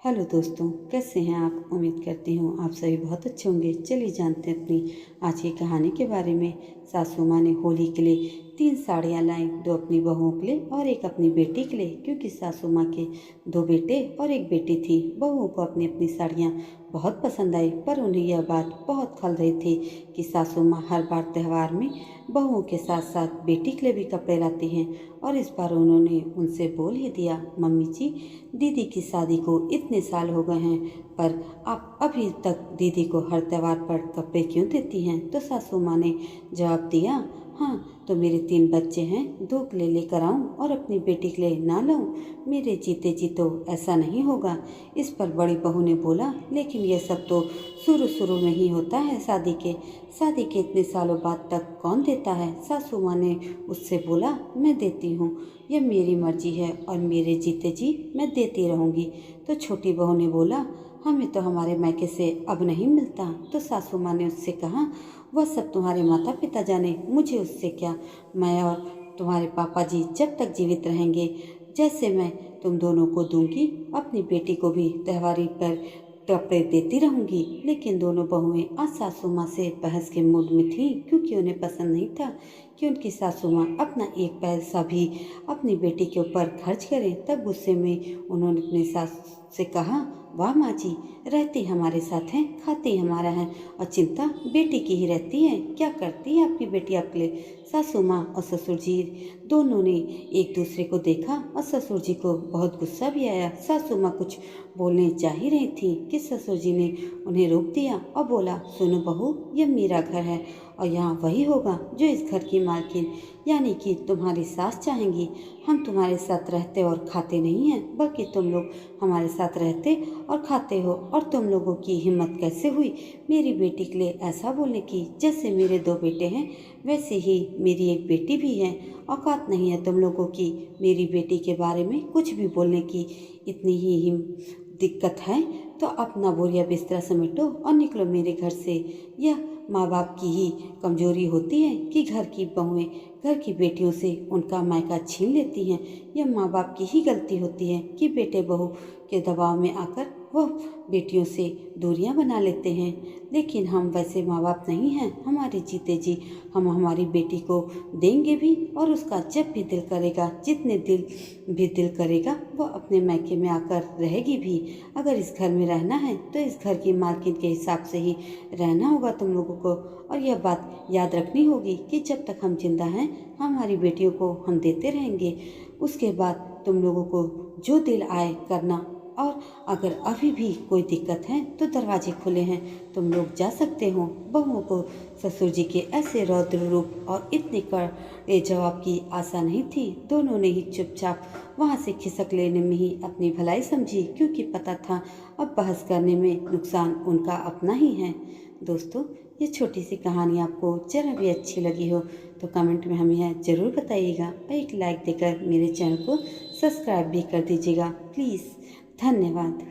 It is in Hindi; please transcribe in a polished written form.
हेलो दोस्तों, कैसे हैं आप। उम्मीद करती हूँ आप सभी बहुत अच्छे होंगे। चलिए जानते हैं अपनी आज की कहानी के बारे में। सासू माँ ने होली के लिए 3 साड़ियाँ लाई, 2 अपनी बहुओं के लिए और एक अपनी बेटी के लिए, क्योंकि सासू माँ के 2 बेटे और एक बेटी थी। बहुओं को अपनी अपनी साड़ियाँ बहुत पसंद आई, पर उन्हें यह बात बहुत खल रही थी कि सासू माँ हर बार त्यौहार में बहुओं के साथ साथ बेटी के लिए भी कपड़े लाती हैं। और इस बार उन्होंने उनसे बोल ही दिया, मम्मी जी, दीदी की शादी को इतने साल हो गए हैं, पर आप अभी तक दीदी को हर त्यौहार पर कपड़े क्यों देती हैं। तो सासू माँ ने जवाब दिया, हाँ तो मेरे 3 बच्चे हैं, 2 के लिए लेकर आऊँ और अपनी बेटी के लिए ना लाऊं। मेरे जीते जी तो ऐसा नहीं होगा। इस पर बड़ी बहू ने बोला, लेकिन यह सब तो शुरू शुरू में ही होता है। शादी के इतने सालों बाद तक कौन देता है। सासू माँ ने उससे बोला, मैं देती हूँ, यह मेरी मर्जी है और मेरे जीते जी मैं देती रहूँगी। तो छोटी बहू ने बोला, हमें तो हमारे मायके से अब नहीं मिलता। तो सासू माँ ने उससे कहा, वह सब तुम्हारे माता पिता जाने, मुझे उससे क्या। मैं और तुम्हारे पापा जी जब तक जीवित रहेंगे, जैसे मैं तुम दोनों को दूंगी, अपनी बेटी को भी त्योहारी पर कपड़े देती रहूंगी। लेकिन दोनों बहुएं आज सासू माँ से बहस के मूड में थीं, क्योंकि उन्हें पसंद नहीं था कि उनकी सासू माँ अपना एक पैसा भी अपनी बेटी के ऊपर खर्च करें। तब गुस्से में उन्होंने अपनी सास से कहा, वाह माँ जी, रहती हमारे साथ हैं, खाती हमारा है और चिंता बेटी की ही रहती है। क्या करती है आपकी बेटी आपके लिए। सासू माँ और ससुर जी दोनों ने एक दूसरे को देखा और ससुर जी को बहुत गुस्सा भी आया। सासू माँ कुछ बोलने जा ही रही थी कि ससुर जी ने उन्हें रोक दिया और बोला, सुनो बहू, यह मेरा घर है और यहाँ वही होगा जो इस घर की मालकिन यानी कि तुम्हारी सास चाहेंगी। हम तुम्हारे साथ रहते और खाते नहीं हैं, बल्कि तुम लोग हमारे साथ रहते और खाते हो। और तुम लोगों की हिम्मत कैसे हुई मेरी बेटी के लिए ऐसा बोलने की। जैसे मेरे 2 बेटे हैं, वैसे ही मेरी एक बेटी भी है। औकात नहीं है तुम लोगों की मेरी बेटी के बारे में कुछ भी बोलने की। इतनी ही दिक्कत है तो अपना बोरिया बिस्तरा समेटो और निकलो मेरे घर से। यह माँ बाप की ही कमजोरी होती है कि घर की बहुएं घर की बेटियों से उनका मायका छीन लेती हैं। यह माँ बाप की ही गलती होती है कि बेटे बहू के दबाव में आकर वह बेटियों से दूरियां बना लेते हैं। लेकिन हम वैसे माँ बाप नहीं हैं। हमारे जीते जी हम हमारी बेटी को देंगे भी और उसका जब भी दिल करेगा, जितने दिल करेगा, वह अपने मायके में आकर रहेगी भी। अगर इस घर में रहना है तो इस घर की मालकिन के हिसाब से ही रहना होगा तुम लोगों को। और यह बात याद रखनी होगी कि जब तक हम जिंदा हैं, हमारी बेटियों को हम देते रहेंगे। उसके बाद तुम लोगों को जो दिल आए करना। और अगर अभी भी कोई दिक्कत है तो दरवाजे खुले हैं, तुम लोग जा सकते हो। बहुओं को ससुर जी के ऐसे रौद्र रूप और इतने कड़े जवाब की आशा नहीं थी। दोनों ने ही चुपचाप वहाँ से खिसक लेने में ही अपनी भलाई समझी, क्योंकि पता था अब बहस करने में नुकसान उनका अपना ही है। दोस्तों, ये छोटी सी कहानी आपको जरा भी अच्छी लगी हो तो कमेंट में हमें ज़रूर बताइएगा और एक लाइक देकर मेरे चैनल को सब्सक्राइब भी कर दीजिएगा प्लीज़। धन्यवाद।